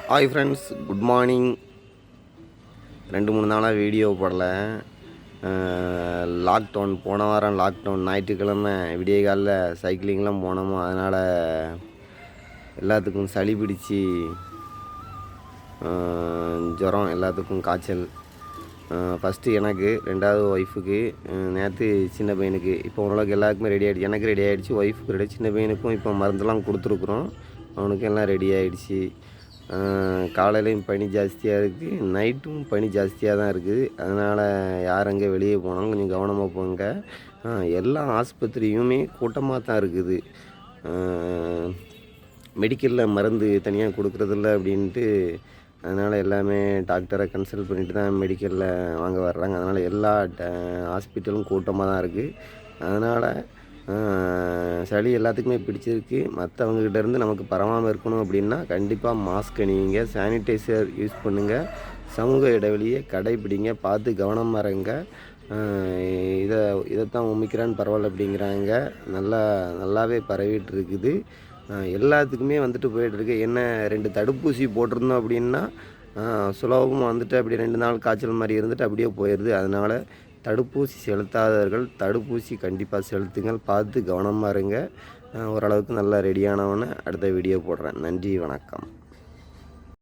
Hi friends, good morning. 2-3 நாளாக video போடல. Lockdown, போன வாரம் லாக்டவுன் ஞாயிற்றுக்கிழமை விடிய காலில் சைக்கிளிங்லாம் போனோமோ, அதனால் எல்லாத்துக்கும் சளி பிடிச்சி ஜுரம், எல்லாத்துக்கும் காய்ச்சல். ஃபஸ்ட்டு எனக்கு, 2வது ஒய்ஃபுக்கு, நேற்று சின்ன பையனுக்கு. இப்போ ஓரளவுக்கு எல்லாருக்குமே ரெடி ஆகிடுச்சு. எனக்கு ரெடி ஆகிடுச்சு, ஒய்ஃபுக்கு ரெடி, சின்ன பையனுக்கும் இப்போ மருந்தெல்லாம் கொடுத்துருக்குறோம். அவனுக்கும் எல்லாம் ரெடி ஆகிடுச்சு. காலையிலையும் பனி ஜாஸ்தியாக இருக்குது, நைட்டும் பனி ஜாஸ்தியாக தான் இருக்குது. அதனால் யார் அங்கே வெளியே போனாலும் கொஞ்சம் கவனமாக போங்க. எல்லா ஆஸ்பத்திரியுமே கூட்டமாக தான் இருக்குது. மெடிக்கலில் மருந்து தனியாக கொடுக்குறதில்ல அப்படின்ட்டு, அதனால் எல்லாமே டாக்டரை கன்சல்ட் பண்ணிவிட்டு தான் மெடிக்கலில் வாங்க வர்றாங்க. அதனால் எல்லா ஹாஸ்பிட்டலும் கூட்டமாக தான் இருக்குது. அதனால் சளி எல்லாத்துக்குமே பிடிச்சிருக்கு. மற்றவங்ககிட்டேருந்து நமக்கு பரவாமல் இருக்கணும் அப்படின்னா கண்டிப்பாக மாஸ்க் அணியுங்க, சானிடைசர் யூஸ் பண்ணுங்கள், சமூக இடைவெளியை கடைப்பிடிங்க, பார்த்து கவனமாக இருங்க. இதைத்தான் ஒமிக்ரான் பரவாயில்ல அப்படிங்கிறாங்க. நல்லாவே பரவிட்டு இருக்குது. எல்லாத்துக்குமே வந்துட்டு போயிட்டுருக்கு. என்ன 2 தடுப்பூசி போட்டிருந்தோம் அப்படின்னா சுலபமாக வந்துட்டு அப்படி 2 நாள் காய்ச்சல் மாதிரி இருந்துட்டு அப்படியே போயிடுது. அதனால் தடுப்பூசி செலுத்தாதவர்கள் தடுப்பூசி கண்டிப்பாக செலுத்துங்கள், பார்த்து கவனமாக இருங்க. ஓரளவுக்கு நல்லா ரெடியானவொன்னே அடுத்த வீடியோ போடுறேன். நன்றி, வணக்கம்.